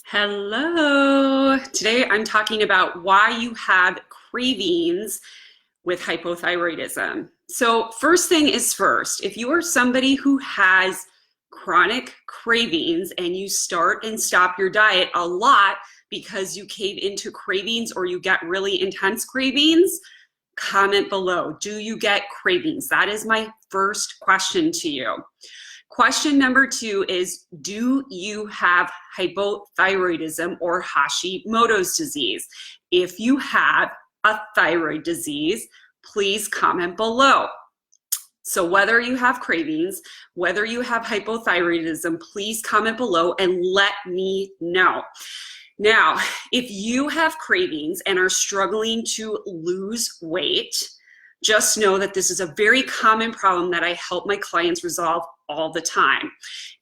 Hello. Today I'm talking about why you have cravings with hypothyroidism. So, first thing is first, if you are somebody who has chronic cravings and you start and stop your diet a lot because you cave into cravings or you get really intense cravings, comment below. Do you get cravings? That is my first question to you. Question number two is, do you have hypothyroidism or Hashimoto's disease? If you have a thyroid disease, please comment below. So whether you have cravings, whether you have hypothyroidism, please comment below and let me know. Now, if you have cravings and are struggling to lose weight, just know that this is a very common problem that I help my clients resolve all the time.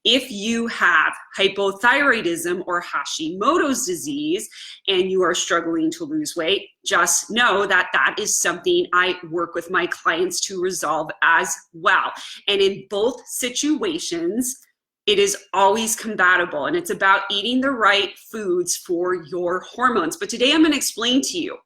If you have hypothyroidism or Hashimoto's disease and you are struggling to lose weight, just know that that is something I work with my clients to resolve as well. And in both situations, it is always compatible, and it's about eating the right foods for your hormones. But today I'm going to explain to you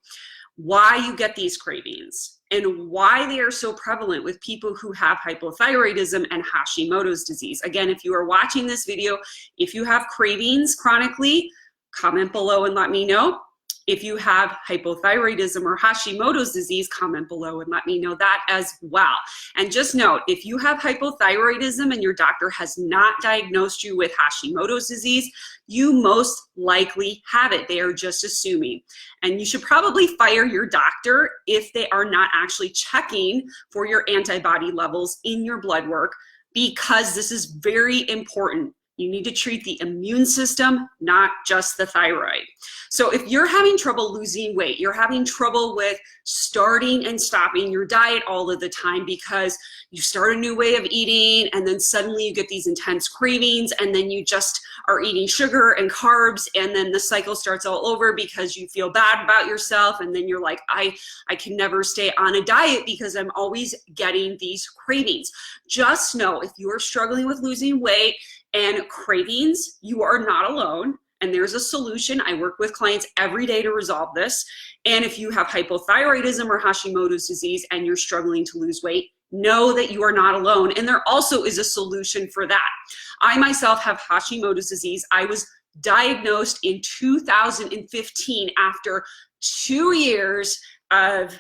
why you get these cravings and why they are so prevalent with people who have hypothyroidism and Hashimoto's disease. Again, if you are watching this video, if you have cravings chronically, comment below and let me know. If you have hypothyroidism or Hashimoto's disease, comment below and let me know that as well. And just note, if you have hypothyroidism and your doctor has not diagnosed you with Hashimoto's disease, you most likely have it. They are just assuming. And you should probably fire your doctor if they are not actually checking for your antibody levels in your blood work, because this is very important. You need to treat the immune system, not just the thyroid. So if you're having trouble losing weight, you're having trouble with starting and stopping your diet all of the time because you start a new way of eating and then suddenly you get these intense cravings and then you just are eating sugar and carbs and then the cycle starts all over because you feel bad about yourself and then you're like, I can never stay on a diet because I'm always getting these cravings. Just know, if you are struggling with losing weight and cravings, you are not alone, and there's a solution. I work with clients every day to resolve this. And if you have hypothyroidism or Hashimoto's disease and you're struggling to lose weight, know that you are not alone, and there also is a solution for that. I myself have Hashimoto's disease. I was diagnosed in 2015 after 2 years of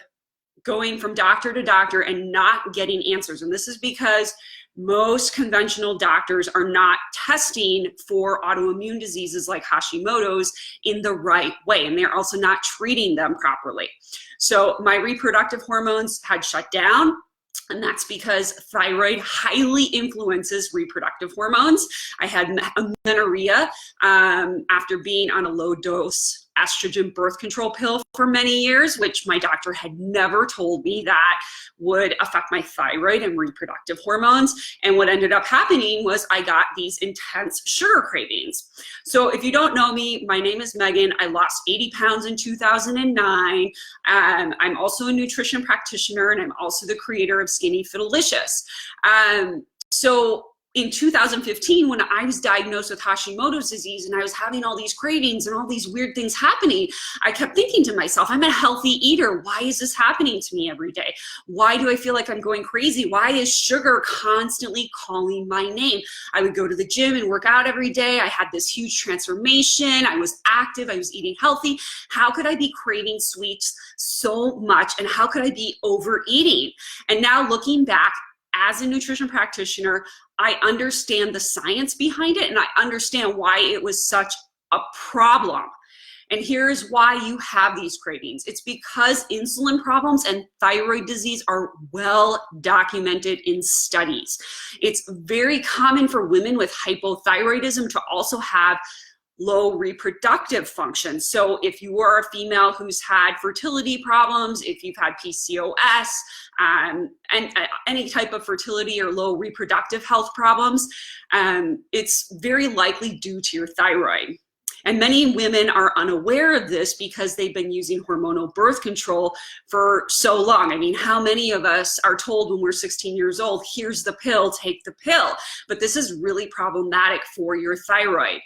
going from doctor to doctor and not getting answers. And this is because most conventional doctors are not testing for autoimmune diseases like Hashimoto's in the right way, and they're also not treating them properly. So my reproductive hormones had shut down, and that's because thyroid highly influences reproductive hormones. I had amenorrhea after being on a low-dose estrogen birth control pill for many years, which my doctor had never told me that would affect my thyroid and reproductive hormones. And what ended up happening was I got these intense sugar cravings. So if you don't know me, my name is Megan. I lost 80 pounds in 2009. I'm also a nutrition practitioner, and I'm also the creator of Skinny Fitalicious. So in 2015, when I was diagnosed with Hashimoto's disease and I was having all these cravings and all these weird things happening, I kept thinking to myself, I'm a healthy eater. Why is this happening to me every day? Why do I feel like I'm going crazy? Why is sugar constantly calling my name? I would go to the gym and work out every day. I had this huge transformation. I was active. I was eating healthy. How could I be craving sweets so much? And how could I be overeating? And now looking back, as a nutrition practitioner, I understand the science behind it, and I understand why it was such a problem. And here's why you have these cravings. It's because insulin problems and thyroid disease are well documented in studies. It's very common for women with hypothyroidism to also have low reproductive function. So if you are a female who's had fertility problems, if you've had PCOS, and any type of fertility or low reproductive health problems, it's very likely due to your thyroid. And many women are unaware of this because they've been using hormonal birth control for so long. I mean, how many of us are told when we're 16 years old, here's the pill, take the pill? But this is really problematic for your thyroid.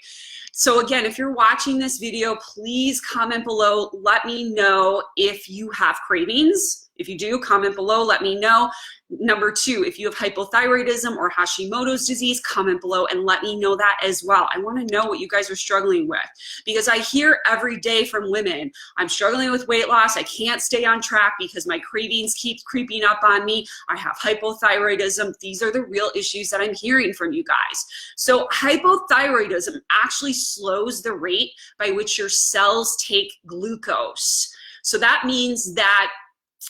So again, if you're watching this video, please comment below. Let me know if you have cravings. If you do, comment below, let me know. Number two, if you have hypothyroidism or Hashimoto's disease, comment below and let me know that as well. I want to know what you guys are struggling with, because I hear every day from women, I'm struggling with weight loss. I can't stay on track because my cravings keep creeping up on me. I have hypothyroidism. These are the real issues that I'm hearing from you guys. So hypothyroidism actually slows the rate by which your cells take glucose. So that means that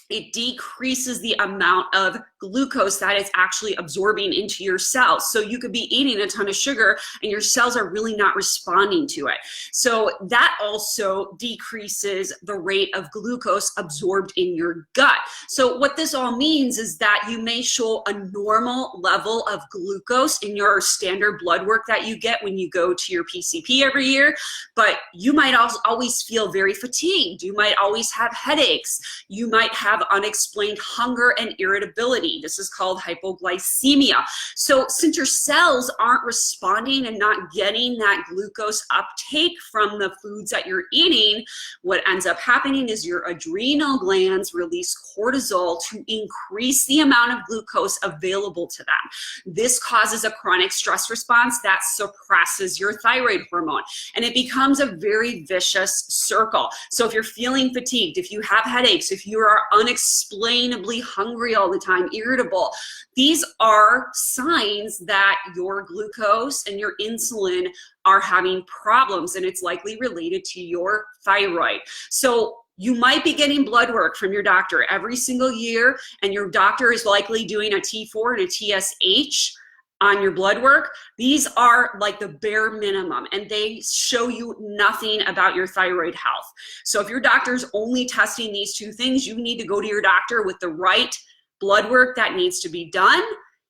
it decreases the amount of glucose that it's actually absorbing into your cells. So you could be eating a ton of sugar and your cells are really not responding to it. So that also decreases the rate of glucose absorbed in your gut. So what this all means is that you may show a normal level of glucose in your standard blood work that you get when you go to your PCP every year, but you might also always feel very fatigued. You might always have headaches. You might have unexplained hunger and irritability. This is called hypoglycemia. So since your cells aren't responding and not getting that glucose uptake from the foods that you're eating, what ends up happening is your adrenal glands release cortisol to increase the amount of glucose available to them. This causes a chronic stress response that suppresses your thyroid hormone, and it becomes a very vicious circle. So if you're feeling fatigued, if you have headaches, if you are unexplainably hungry all the time, irritable, these are signs that your glucose and your insulin are having problems, and it's likely related to your thyroid. So you might be getting blood work from your doctor every single year, and your doctor is likely doing a T4 and a TSH on your blood work. These are like the bare minimum, and they show you nothing about your thyroid health. So if your doctor's only testing these two things, you need to go to your doctor with the right blood work that needs to be done.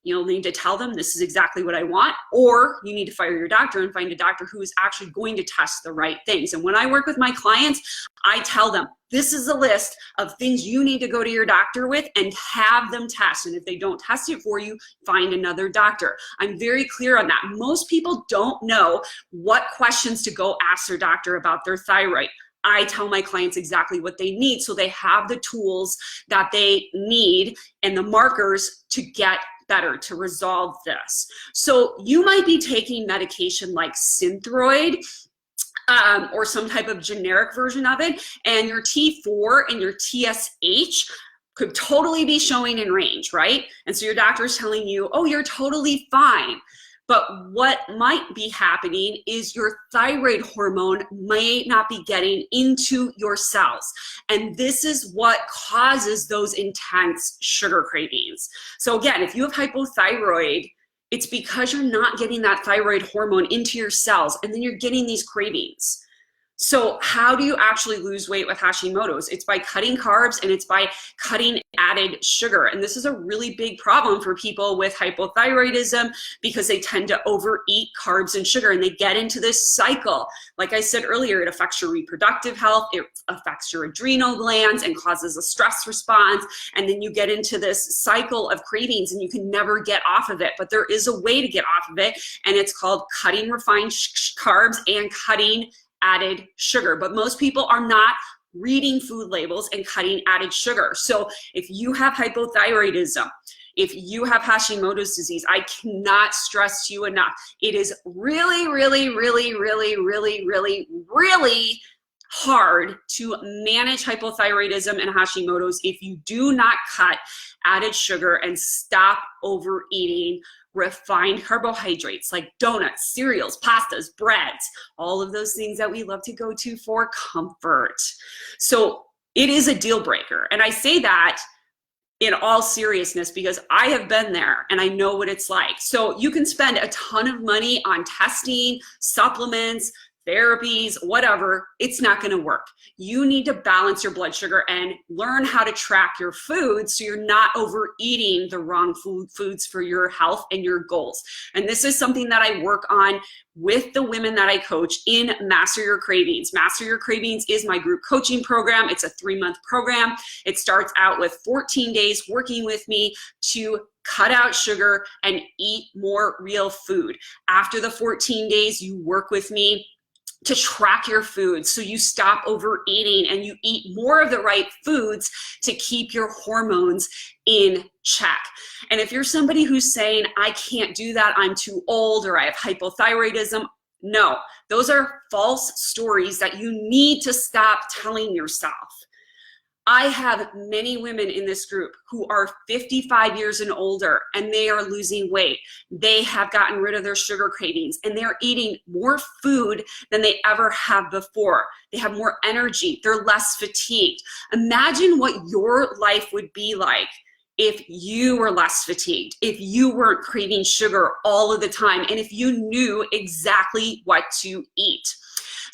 You'll need to tell them, this is exactly what I want, or you need to fire your doctor and find a doctor who is actually going to test the right things. And when I work with my clients, I tell them, this is a list of things you need to go to your doctor with and have them test. And if they don't test it for you, find another doctor. I'm very clear on that. Most people don't know what questions to go ask their doctor about their thyroid. I tell my clients exactly what they need, so they have the tools that they need and the markers to get better, to resolve this. So you might be taking medication like Synthroid, or some type of generic version of it, and your T4 and your TSH could totally be showing in range, right? And so your doctor's telling you, oh, you're totally fine. But what might be happening is your thyroid hormone may not be getting into your cells. And this is what causes those intense sugar cravings. So again, if you have hypothyroid, it's because you're not getting that thyroid hormone into your cells, and then you're getting these cravings. So how do you actually lose weight with Hashimoto's? It's by cutting carbs, and it's by cutting added sugar. And this is a really big problem for people with hypothyroidism, because they tend to overeat carbs and sugar, and they get into this cycle. Like I said earlier, it affects your reproductive health, it affects your adrenal glands and causes a stress response. And then you get into this cycle of cravings and you can never get off of it. But there is a way to get off of it, and it's called cutting refined carbs and cutting added sugar. But most people are not reading food labels and cutting added sugar. So if you have hypothyroidism, if you have Hashimoto's disease, I cannot stress to you enough. It is really, really, really, really, really, really, really hard to manage hypothyroidism and Hashimoto's if you do not cut added sugar and stop overeating refined carbohydrates like donuts, cereals, pastas, breads, all of those things that we love to go to for comfort. So it is a deal breaker. And I say that in all seriousness because I have been there and I know what it's like. So you can spend a ton of money on testing, supplements, therapies, whatever, it's not going to work. You need to balance your blood sugar and learn how to track your food so you're not overeating the wrong foods for your health and your goals. And this is something that I work on with the women that I coach in Master Your Cravings. Master Your Cravings is my group coaching program. It's a 3-month program. It starts out with 14 days working with me to cut out sugar and eat more real food. After the 14 days, you work with me to track your foods so you stop overeating and you eat more of the right foods to keep your hormones in check. And if you're somebody who's saying, I can't do that, I'm too old, or I have hypothyroidism, no, those are false stories that you need to stop telling yourself. I have many women in this group who are 55 years and older, and they are losing weight. They have gotten rid of their sugar cravings, and they're eating more food than they ever have before. They have more energy. They're less fatigued. Imagine what your life would be like if you were less fatigued, if you weren't craving sugar all of the time, and if you knew exactly what to eat.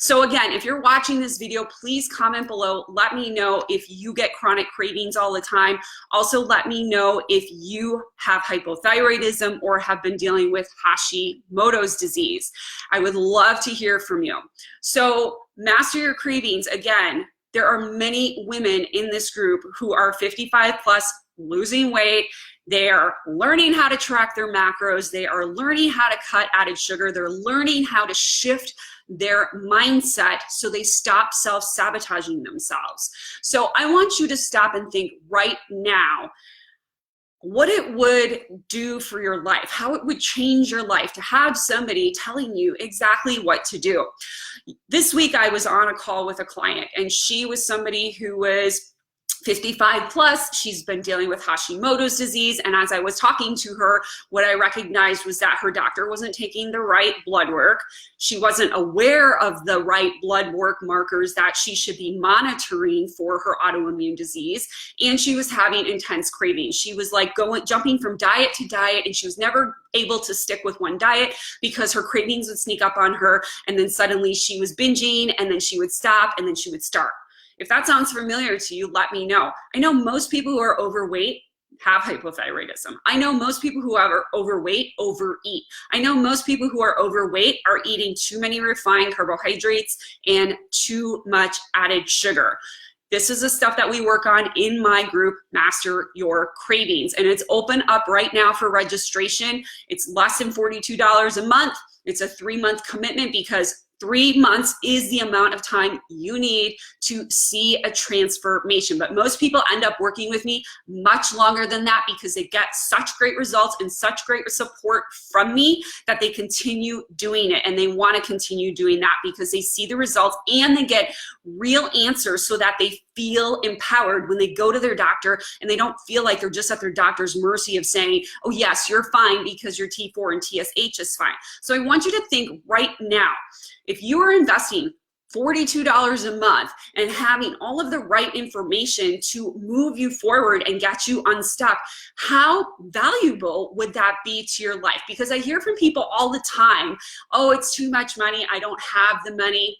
So again, if you're watching this video, please comment below. Let me know if you get chronic cravings all the time. Also, let me know if you have hypothyroidism or have been dealing with Hashimoto's disease. I would love to hear from you. So Master Your Cravings, again, there are many women in this group who are 55 plus, losing weight. They are learning how to track their macros. They are learning how to cut added sugar. They're learning how to shift their mindset so they stop self-sabotaging themselves. So I want you to stop and think right now what it would do for your life, how it would change your life to have somebody telling you exactly what to do. This week I was on a call with a client, and she was somebody who was 55 plus. She's been dealing with Hashimoto's disease. And as I was talking to her, what I recognized was that her doctor wasn't taking the right blood work. She wasn't aware of the right blood work markers that she should be monitoring for her autoimmune disease. And she was having intense cravings. She was like jumping from diet to diet, and she was never able to stick with one diet because her cravings would sneak up on her. And then suddenly she was binging, and then she would stop, and then she would start. If that sounds familiar to you, let me know. I know most people who are overweight have hypothyroidism. I know most people who are overweight overeat. I know most people who are overweight are eating too many refined carbohydrates and too much added sugar. This is the stuff that we work on in my group, Master Your Cravings. And it's open up right now for registration. It's less than $42 a month. It's a 3-month commitment because 3 months is the amount of time you need to see a transformation. But most people end up working with me much longer than that because they get such great results and such great support from me that they continue doing it. And they want to continue doing that because they see the results and they get real answers so that they feel empowered when they go to their doctor, and they don't feel like they're just at their doctor's mercy of saying, oh yes, you're fine because your T4 and TSH is fine. So I want you to think right now, if you are investing $42 a month and having all of the right information to move you forward and get you unstuck, how valuable would that be to your life? Because I hear from people all the time, oh, it's too much money, I don't have the money.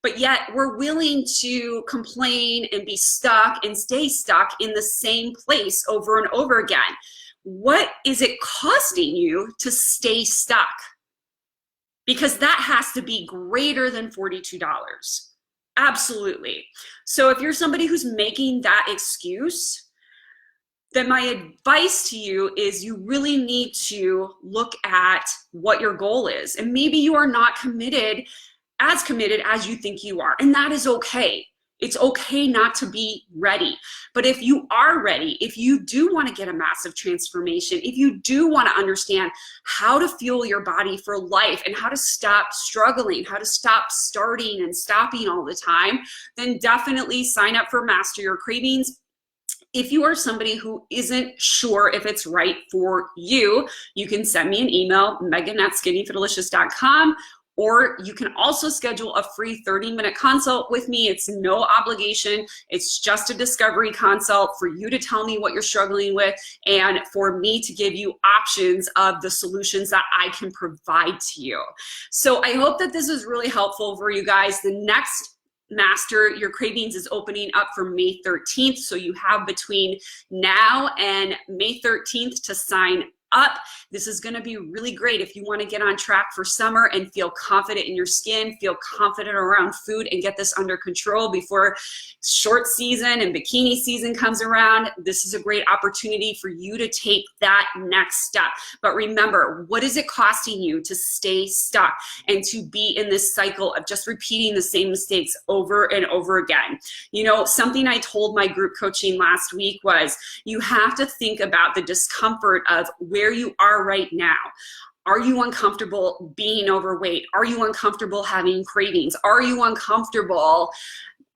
But yet we're willing to complain and be stuck and stay stuck in the same place over and over again. What is it costing you to stay stuck? Because that has to be greater than $42. Absolutely. So if you're somebody who's making that excuse, then my advice to you is you really need to look at what your goal is. And maybe you are not committed as you think you are. And that is okay. It's okay not to be ready. But if you are ready, if you do want to get a massive transformation, if you do want to understand how to fuel your body for life and how to stop struggling, how to stop starting and stopping all the time, then definitely sign up for Master Your Cravings. If you are somebody who isn't sure if it's right for you, you can send me an email, megan@skinnyfordelicious.com, or you can also schedule a free 30-minute consult with me. It's no obligation. It's just a discovery consult for you to tell me what you're struggling with and for me to give you options of the solutions that I can provide to you. So I hope that this is really helpful for you guys. The next Master Your Cravings is opening up for May 13th. So you have between now and May 13th to sign up. This is going to be really great if you want to get on track for summer and feel confident in your skin, feel confident around food, and get this under control before short season and bikini season comes around. This is a great opportunity for you to take that next step. But remember, what is it costing you to stay stuck and to be in this cycle of just repeating the same mistakes over and over again? You know, something I told my group coaching last week was you have to think about the discomfort of where you are right now. Are you uncomfortable being overweight? Are you uncomfortable having cravings? Are you uncomfortable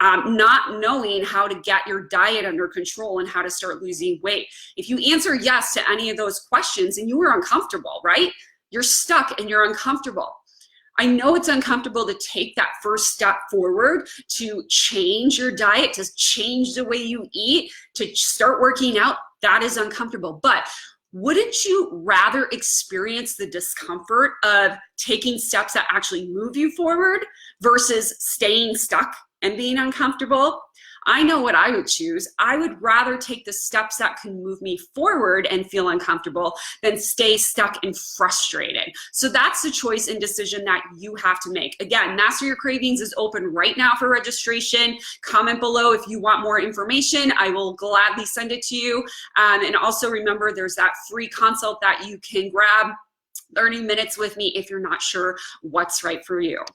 not knowing how to get your diet under control and how to start losing weight? If you answer yes to any of those questions and you are uncomfortable, right? You're stuck and you're uncomfortable. I know it's uncomfortable to take that first step forward, to change your diet, to change the way you eat, to start working out. That is uncomfortable. But wouldn't you rather experience the discomfort of taking steps that actually move you forward versus staying stuck and being uncomfortable? I know what I would choose. I would rather take the steps that can move me forward and feel uncomfortable than stay stuck and frustrated. So that's the choice and decision that you have to make. Again, Master Your Cravings is open right now for registration. Comment below if you want more information. I will gladly send it to you. And also remember, there's that free consult that you can grab, 30 minutes with me if you're not sure what's right for you.